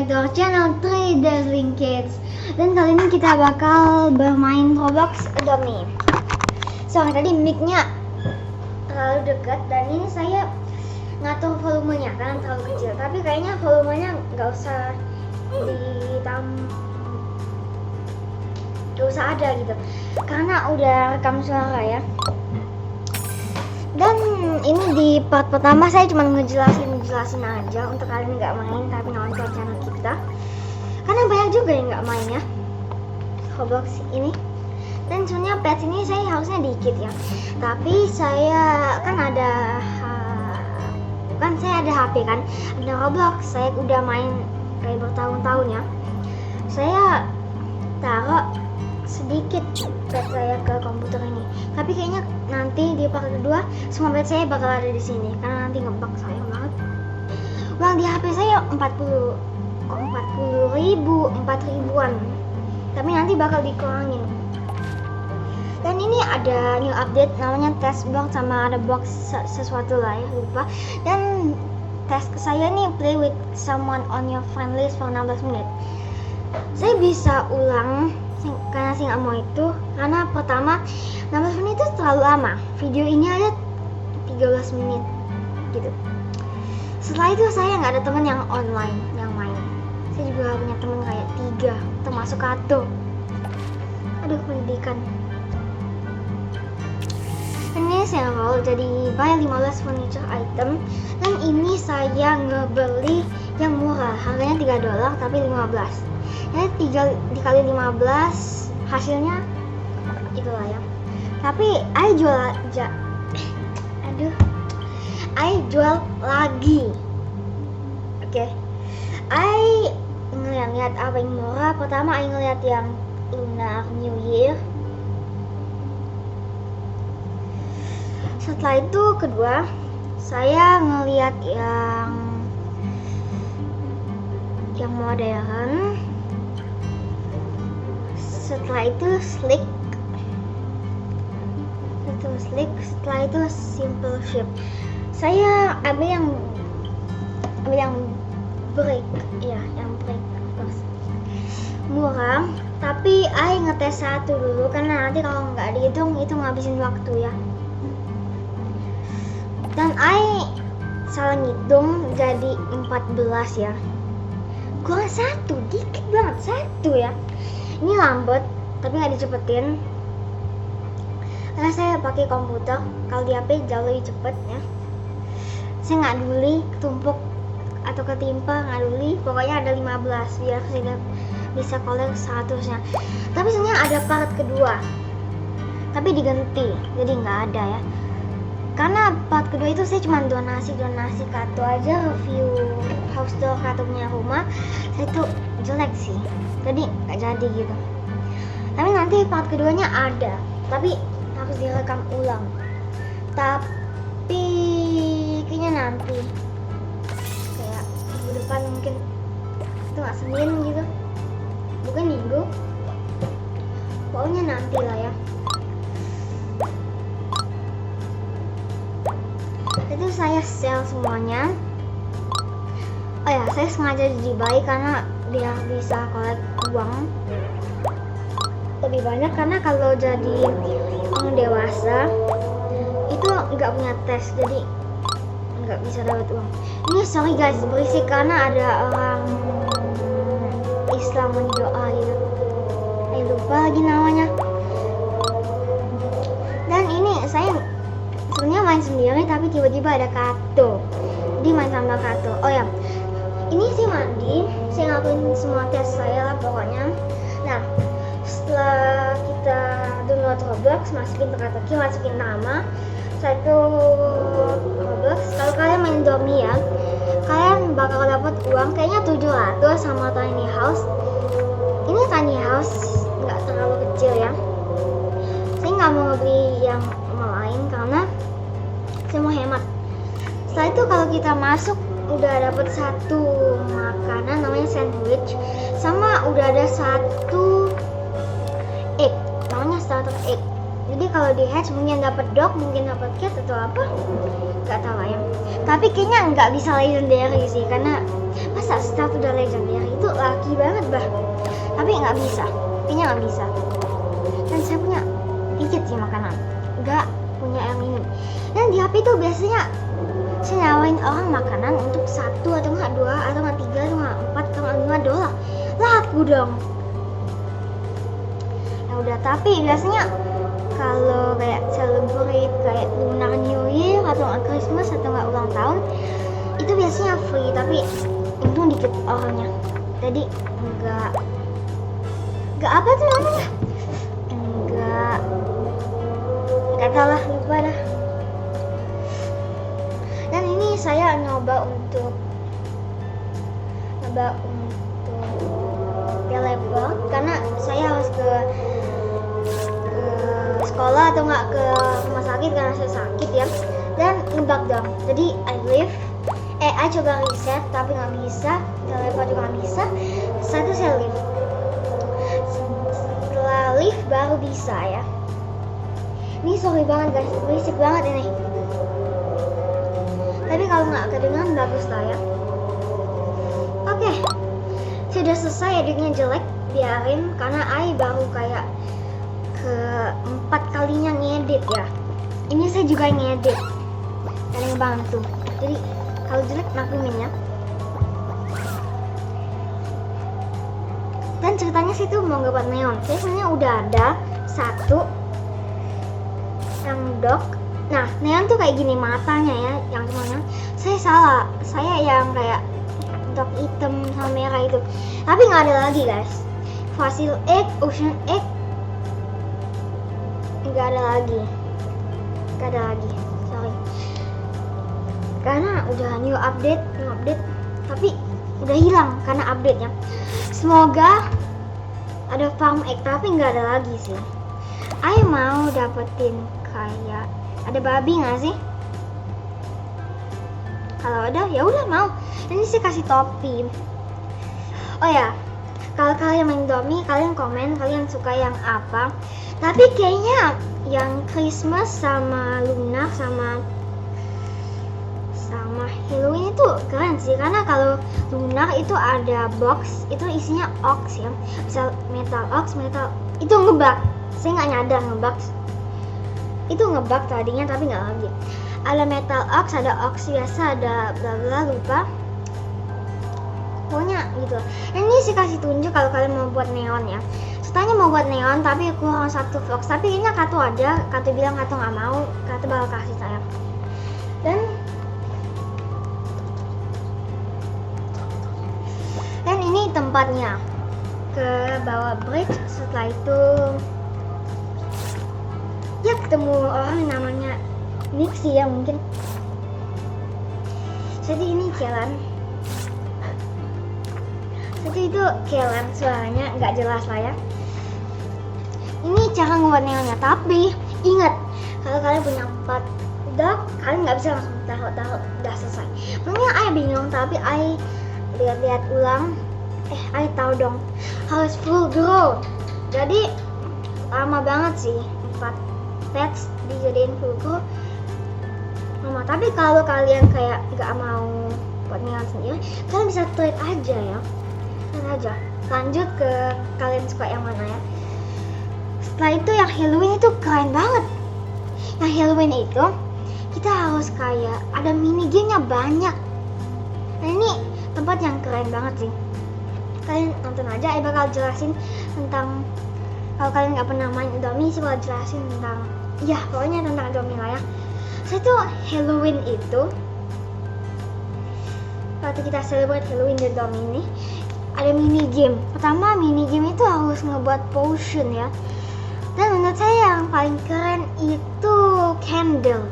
back to our channel 3 Dazzling Kids. Dan kali ini kita bakal bermain Roblox Dummy. Sorry tadi mic-nya terlalu dekat dan ini saya ngatur volumenya karena terlalu kecil. Tapi kayaknya volumenya nggak usah nggak usah ada gitu karena udah rekam suara ya. Dan ini di part pertama saya cuma ngejelasin aja untuk kalian nggak main tapi nonton channel kita, karena banyak juga yang nggak main ya Roblox ini. Dan sebenarnya pets ini saya harusnya dikit ya, tapi saya kan ada saya ada HP kan, ada Roblox, saya udah main kayak bertahun-tahun ya. Saya taruh sedikit pet saya ke komputer ini, tapi kayaknya nanti di part kedua semua pet saya bakal ada di sini karena nanti ngebug sayang banget. Uang di HP saya 4.000-an, tapi nanti bakal dikurangin. Dan ini ada new update namanya test box sama ada box sesuatu lah ya, lupa. Dan tes saya nih play with someone on your friend list for 16 menit. Saya bisa ulang karena saya nggak mau itu, karena pertama 16 menit itu terlalu lama, video ini ada 13 menit gitu. Setelah itu saya nggak ada teman yang online yang main. Saya juga punya teman kayak 3 termasuk Kato. Aduh, pendidikan. Ini saya roll jadi buy 15 furniture item, dan ini saya ngebeli yang murah, harganya $3 tapi 15. Jadi 3 dikali 15 hasilnya itulah ya. Tapi I jual lagi. Oke. I ngeliat apa yang murah. Pertama I ngeliat yang Lunar New Year. Setelah itu kedua saya ngeliat yang modern. Setelah itu slick, setelah itu simple shape. Saya ambil yang break ya, yang break terus murah, tapi I ngetes satu dulu karena nanti kalau nggak dihitung itu ngabisin waktu ya. Dan I salah ngitung jadi 14 ya, kurang 1, dikit banget 1 ya. Ini lambat tapi nggak dicepetin karena saya pakai komputer. Kalau di HP jauh lebih cepet ya. Saya nggak peduli ketumpuk atau ketimpa, nggak peduli, pokoknya ada 15 biar saya bisa collect 100-nya. Tapi sebenarnya ada part kedua tapi diganti jadi nggak ada ya, karena part kedua itu saya cuma donasi Kato aja, review house tour Kato punya rumah. Saya tuh jelek sih, jadi nggak jadi gitu. Tapi nanti part keduanya ada, tapi harus direkam ulang. Tapi kayaknya nanti kayak minggu depan mungkin, itu nggak Senin gitu, bukan Minggu, pokoknya nanti lah ya. Itu saya sell semuanya. Oh ya, saya sengaja dibuy karena dia bisa collect uang lebih banyak, karena kalau jadi orang dewasa itu nggak punya tes jadi nggak bisa dapat uang. Ini sorry guys berisik karena ada orang Islam mendoa gitu, lupa lagi namanya. Dan ini saya sebenarnya main sendiri tapi tiba-tiba ada Kato, jadi main sama Kato. Oh ya, ini sih mandi, saya ngelakuin semua tes saya lah pokoknya. Nah, setelah kita download Roblox, masukin teka-teki, masukin nama, satu Roblox. Kalau kalian main Dummy ya, kalian bakal dapat uang kayaknya 700 sama tiny house. Ini tiny house nggak terlalu kecil ya. Saya nggak mau beli yang lain karena saya mau hemat. Setelah itu kalau kita masuk udah dapat satu makanan namanya sandwich, sama udah ada satu egg namanya starter egg. Jadi kalau di hatch mungkin dapat dog, mungkin dapat cat atau apa, nggak tahu ya. Tapi kayaknya nggak bisa legendary sih, karena masa start udah legendary itu laki banget bah. Tapi nggak bisa, kayaknya nggak bisa. Dan saya punya dikit sih makanan, nggak punya yang ini. Dan di HP itu biasanya saya nyawain orang makanan untuk 1 atau nggak 2 atau nggak 3 atau nggak 4 atau nggak 5 dolar, laku dong. Ya udah, tapi biasanya kalau kayak celebrate kayak Lunar New Year atau nggak Christmas atau nggak ulang tahun itu biasanya free, tapi untung dikit orangnya. Jadi nggak apa tuh namanya, nggak tahu lah, lupa dah. Dan ini saya nyoba untuk teleport karena saya harus ke sekolah atau nggak ke rumah sakit karena saya sakit ya, dan ngebug dong. Jadi I coba reset tapi nggak bisa, teleport juga nggak bisa. Satu saya leave, setelah leave baru bisa ya. Ini sorry banget guys, berisik banget ini. Tapi kalau nggak kedengaran bagus lah ya. Oke, sudah selesai. Editnya jelek, biarin karena I baru kayak keempat kalinya ngedit ya. Ini saya juga ngedit dan ngebantu. Jadi kalau jelek maklumin ya. Dan ceritanya sih tuh mau ngebuat neon. Saya sebenarnya udah ada satu yang dog. Nah, neon tuh kayak gini matanya ya, yang semuanya. Saya salah, saya yang kayak dog hitam sama merah itu. Tapi nggak ada lagi guys. Fossil egg, ocean egg, nggak ada lagi, sorry. Karena udah new update, tapi udah hilang karena update nya. Semoga ada farm egg, tapi nggak ada lagi sih. I mau dapetin kayak ada babi nggak sih? Kalau ada ya udah mau. Ini sih kasih topi. Oh ya, kalau kalian main Domi, kalian komen kalian suka yang apa. Tapi kayaknya yang Christmas sama Lunar sama Halloween itu keren sih, karena kalau Lunar itu ada box, itu isinya ox ya, bisa metal ox, metal itu ngebug. Saya nggak nyadar itu ngebug tadinya, tapi nggak lagi. Ada metal ox, ada ox biasa, ada bla bla lupa. Pokoknya gitu. Ini sih kasih tunjuk kalau kalian mau buat neon ya. Tanya mau buat neon tapi kurang satu vlogs, tapi kayaknya Katu aja. Katu bilang Katu nggak mau, Katu bakal kasih saya. Dan ini tempatnya, ke bawah bridge. Setelah itu ya ketemu orang namanya Nixie ya mungkin. Jadi ini jalan. Jadi itu jalan, suaranya nggak jelas lah ya. Ini cara ngebuat neonnya, tapi ingat kalau kalian punya 4 dog, kalian nggak bisa langsung taruh udah selesai. Makanya I bingung, tapi I lihat ulang, I tahu dong harus full grow. Jadi lama banget sih 4 pets dijadiin full grow lama. Tapi kalau kalian kayak nggak mau buat neon sendiri, kalian bisa trade aja ya. Lanjut ke kalian suka yang mana ya. Setelah itu yang Halloween itu keren banget. Yang Halloween itu kita harus kayak ada mini gamenya banyak. Nah ini tempat yang keren banget sih. Kalian nonton aja, bakal jelasin tentang, kalau kalian nggak pernah main Domi sih bakal jelasin tentang, ya pokoknya tentang Domi lah ya. Saya tuh Halloween itu, waktu kita celebrate Halloween di Domi ini, ada mini game. Pertama mini game itu harus ngebuat potion ya. Dan menurut saya yang paling keren itu candle.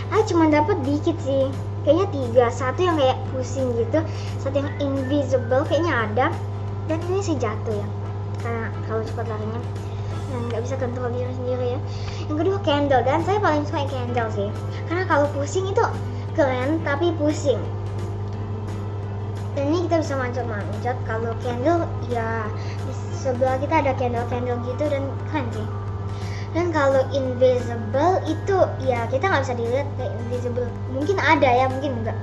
Aku cuma dapat dikit sih, kayaknya 3. Satu yang kayak pusing gitu, satu yang invisible kayaknya ada. Dan ini sih jatuh ya, karena kalau cepat larinya dan nggak bisa kontrol diri sendiri ya. Yang kedua candle, dan saya paling suka candle sih, karena kalau pusing itu keren tapi pusing. Dan ini kita bisa manjat-manjat. Kalau candle ya di sebelah kita ada candle gitu dan keren sih. Dan kalau invisible itu ya kita nggak bisa dilihat kayak invisible. Mungkin ada ya, mungkin enggak.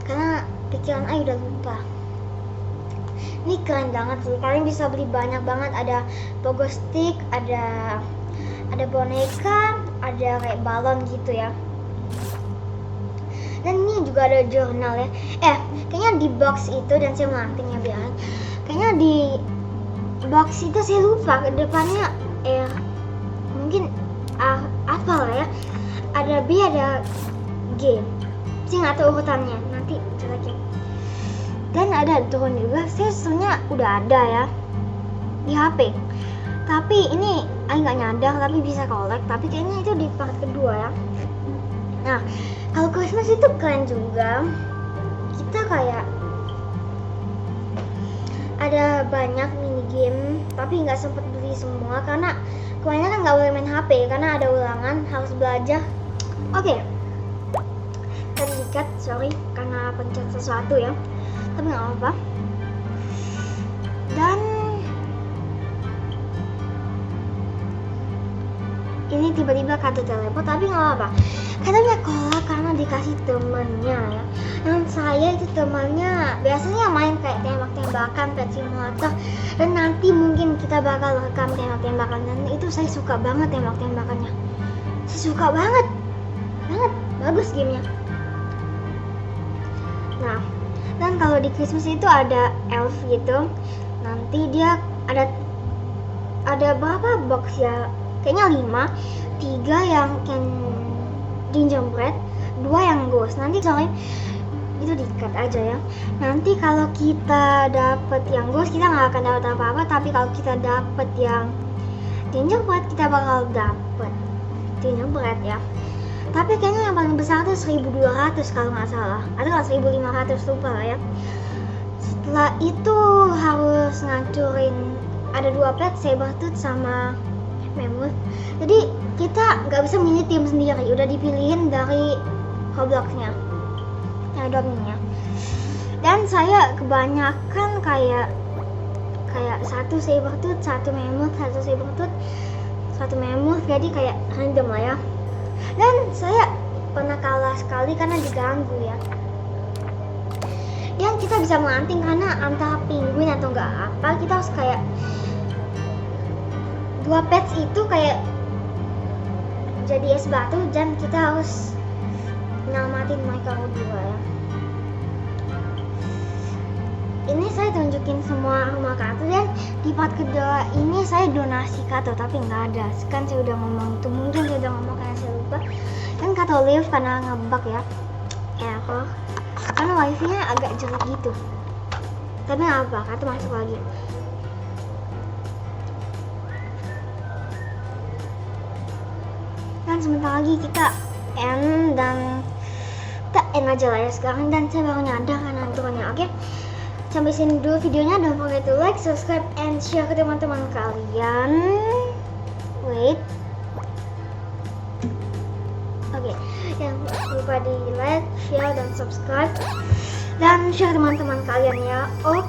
Karena pikiran Ai udah lupa. Ini keren banget sih. Kalian bisa beli banyak banget. Ada pogo stick, ada boneka, ada kayak balon gitu ya. Dan ini juga ada jurnal ya. Kayaknya di box itu, dan saya melantingnya bilang, kayaknya di box itu saya lupa ke depannya mungkin apa lah ya. Ada B, ada G. Saya nggak tahu urutannya. Nanti coba cek. Dan ada drone juga. Saya sebenarnya udah ada ya di HP. Tapi ini nggak nyadar, tapi bisa collect. Tapi kayaknya itu di part kedua ya. Nah, kalau Christmas itu keren juga. Kita kayak ada banyak mini game, tapi nggak sempet beli semua karena kebanyakan nggak boleh main HP karena ada ulangan, harus belajar. Oke. Tadi dikat, sorry karena pencet sesuatu ya. Tapi nggak apa-apa. Dan ini tiba-tiba kartu teleport, tapi nggak apa-apa. Katanya kolak karena dikasih temennya ya. Dan saya itu temannya biasanya main kayak tembak-tembakan, pet simulator. Dan nanti mungkin kita bakal rekam tembak-tembakan. Dan itu saya suka banget tembak-tembakannya. Saya suka banget, bagus gamenya. Nah, dan kalau di Christmas itu ada elf gitu. Nanti dia ada berapa box ya? Kayaknya 5, 3 yang gingerbread, 2 yang ghost. Nanti soalnya itu di-cut aja ya. Nanti kalau kita dapet yang ghost kita nggak akan dapat apa-apa, tapi kalau kita dapet yang gingerbread kita bakal dapet gingerbread ya. Tapi kayaknya yang paling besar tuh 1.200 kalau nggak salah, atau 1.500, lupa lah ya. Setelah itu harus ngancurin ada 2 pet, sabertooth sama mammoth. Jadi kita nggak bisa milih tim sendiri, udah dipilihin dari Roblox-nya, domnya. Dan saya kebanyakan kayak 1 sabertooth, 1 mammoth, 1 sabertooth, 1 mammoth, jadi kayak random lah ya. Dan saya pernah kalah sekali karena diganggu ya. Dan kita bisa melanting karena antara penguin atau enggak apa, kita harus kayak 2 pets itu kayak jadi es batu, dan kita harus nyelamatin mereka berdua ya. Ini saya tunjukin semua rumah kartu, dan di part kedua ini saya donasi kartu tapi nggak ada. Kan saya udah ngomong itu, mungkin saya udah ngomong karena saya lupa. Dan kartu live karena ngebug ya, error karena wifi nya agak jelek gitu. Tapi nggak apa, kartu masuk lagi. Dan sebentar lagi kita end, dan kita end aja lah ya sekarang. Dan saya baru nyadar karena turunnya. Oke, sampai sini dulu videonya. Don't forget to like, subscribe, and share ke teman-teman kalian. Wait. Oke, jangan lupa di like, share, dan subscribe, dan share teman-teman kalian ya. Oke.